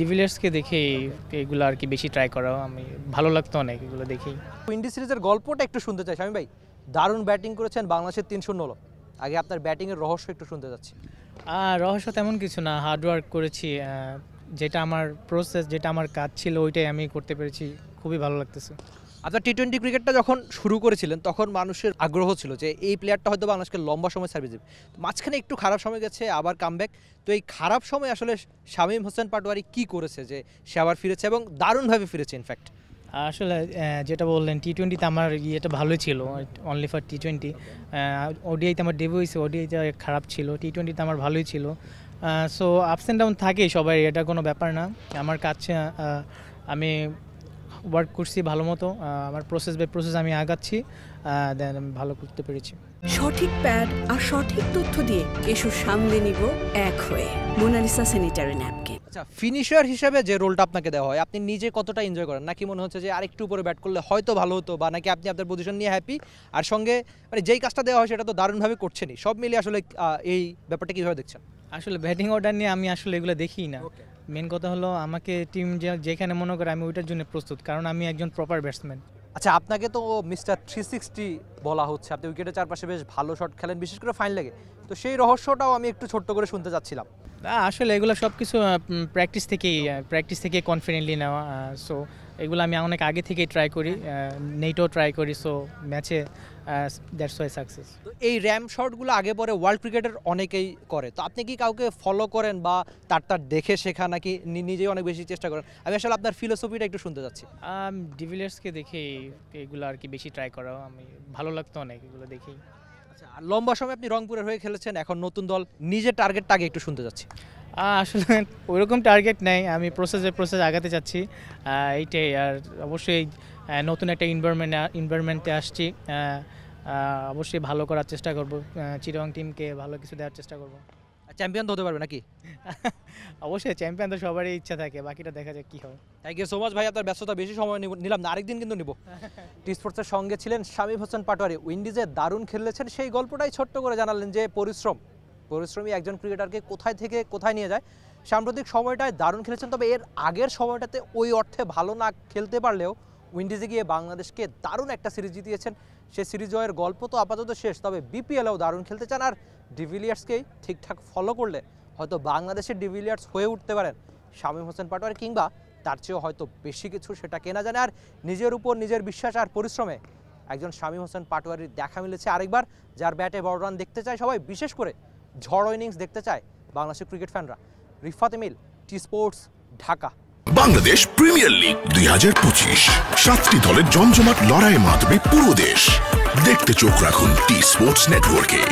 ডিভিলিয়ার্সকে দেখেই এগুলো আর কি বেশি ট্রাই করা আমি ভালো লাগতো অনেক এগুলো দেখেই। উইন্ডিজ সিরিজের গল্পটা একটু শুনতে চাই শামীম ভাই। দারুণ ব্যাটিং করেছেন, বাংলাদেশের 3-0 হলো। আগে আপনার ব্যাটিংয়ের রহস্য একটু শুনতে যাচ্ছি। রহস্য তেমন কিছু না, হার্ডওয়ার্ক করেছি, যেটা আমার প্রসেস, যেটা আমার কাজ ছিল ওইটাই আমি করতে পেরেছি, খুবই ভালো লাগতেছে। আপনার টি-20 ক্রিকেটটা যখন শুরু করেছিলেন তখন মানুষের আগ্রহ ছিল যে এই প্লেয়ারটা হয়তো বাংলাদেশকে লম্বা সময় সার্ভিস দেবে। মাঝখানে একটু খারাপ সময় গেছে, আবার কামব্যাক। তো এই খারাপ সময় আসলে শামীম হোসেন পাটোয়ারি কি করেছে যে সে আবার ফিরেছে এবং দারুণভাবে ফিরেছে ইনফ্যাক্ট? আসলে যেটা বললেন টি-20তে আমার ইয়েটা ভালোই ছিল, অনলি ফর টি-20। ওডিআইতে আমার ডেবিউ হয়েছে, ওডিআইতে খারাপ ছিল, টি-20তে আমার ভালোই ছিল। সো আপস অ্যান্ড ডাউন থাকেই সবাই, এটা কোনো ব্যাপার না। আমার কাজ আমি ওয়ার্ক করছি ভালো মতো, আমার প্রসেস আমি আগাচ্ছি, দেন আমি ভালো করতে পেরেছি। সঠিক প্যাড আর সঠিক তথ্য দিয়ে কেশু সামলে নিব এক হয়ে। Monalisa sanitary napkin. আচ্ছা, ফিনিশার হিসেবে যে রোলটা আপনাকে দেওয়া হয় আপনি নিজে কতটা এনজয় করেন, নাকি মনে হচ্ছে যে আরেকটু উপরে ব্যাট করলে হয়তো ভালো হতো, বা নাকি আপনি আপনার পজিশন নিয়ে হ্যাপি, আর সঙ্গে মানে যেই কাজটা দেওয়া হয় সেটা তো দারুণভাবে করছেনই, সব মিলিয়ে আসলে এই ব্যাপারটা কীভাবে দেখছেন? আসলে ব্যাটিং অর্ডার নিয়ে আমি আসলে এগুলো দেখি না। মেন কথা হলো আমাকে টিম যেখানে মনে করে আমি ওইটার জন্য প্রস্তুত, কারণ আমি একজন প্রপার ব্যাটসম্যান। আচ্ছা, আপনাকে তো মিস্টার 360 বলা হচ্ছে, আপনি উইকেটের চারপাশে বেশ ভালো শট খেলেন, বিশেষ করে ফাইন লেগে। তো সেই রহস্যটাও আমি একটু ছোট্ট করে শুনতে চাচ্ছিলাম। আসলে এগুলো সব কিছু প্র্যাকটিস থেকেই কনফিডেন্টলি নেওয়া। সো এগুলো আমি অনেক আগে থেকেই ট্রাই করি, নেটও ট্রাই করি, সো ম্যাচে দ্যাটস ওয়াই সাকসেস। তো এই র্যাম শটগুলো আগে পরে ওয়ার্ল্ড ক্রিকেটের অনেকেই করে, তো আপনি কি কাউকে ফলো করেন বা তার দেখে শেখা, নাকি নিজেই অনেক বেশি চেষ্টা করেন? আমি আসলে আপনার ফিলোসফিটা একটু শুনতে চাচ্ছি। ডিভিলিয়ার্সকে দেখেই এগুলো আর কি বেশি ট্রাই করা আমি ভালো লাগতো অনেক এগুলো দেখেই। আচ্ছা, আর লম্বা সময় আপনি রংপুরের হয়ে খেলেছেন, এখন নতুন দল, নিজের টার্গেটটা আগে একটু শুনতে যাচ্ছি। আসলে ওইরকম টার্গেট নেই, আমি প্রসেস আগাতে চাচ্ছি, এইটাই। আর অবশ্যই নতুন একটা এনভায়রনমেন্টে আসছি, অবশ্যই ভালো করার চেষ্টা করব, চিটাগং টিমকে ভালো কিছু দেওয়ার চেষ্টা করব। চ্যাম্পিয়ন তো হতে পারবে নাকি? অবশ্যই চ্যাম্পিয়ন তো সবারই ইচ্ছা থাকে, বাকিটা দেখা যাক কী হয়। থ্যাংক ইউ সো মাচ ভাই, আপনার ব্যস্ততা বেশি সময় নিলাম না, আরেকদিন কিন্তু নিব। টি স্পোর্টসের সঙ্গে ছিলেন শামীম হোসেন পাটোয়ারি, উইন্ডিজে দারুণ খেলেছেন, সেই গল্পটাই ছোট্ট করে জানালেন যে পরিশ্রমী একজন ক্রিকেটারকে কোথায় থেকে কোথায় নিয়ে যায়। সাম্প্রতিক সময়টায় দারুণ খেলেছেন, তবে এর আগের সময়টাতে ওই অর্থে ভালো না খেলতে পারলেও উইন্ডিজে গিয়ে বাংলাদেশকে দারুণ একটা সিরিজ জিতিয়েছেন। সেই সিরিজ জয়ের গল্প তো আপাতত শেষ, তবে বিপিএলেও দারুণ খেলতে চান, আর ডিভিলিয়ার্সকেই ঠিকঠাক ফলো করলে হয়তো বাংলাদেশের ডিভিলিয়ার্স হয়ে উঠতে পারেন শামীম হোসেন পাটোয়ারি, কিংবা তার চেয়েও হয়তো বেশি কিছু, সেটা কেনা জানে। আর নিজের উপর নিজের বিশ্বাস আর পরিশ্রমে একজন শামীম হোসেন পাটোয়ারির দেখা মিলেছে আরেকবার, যার ব্যাটে বড় রান দেখতে চায় সবাই, বিশেষ করে ঝড় ইনিংস দেখতে চায় বাংলাদেশের ক্রিকেট ফ্যানরা। Rifat Emil, T Sports, Dhaka. Bangladesh premier league 2025, 7টি দলের জমজমাট লড়াইয়ের মাধ্যমে পুরো দেশ দেখতে চোখ রাখুন টি স্পোর্টস নেটওয়ার্কে।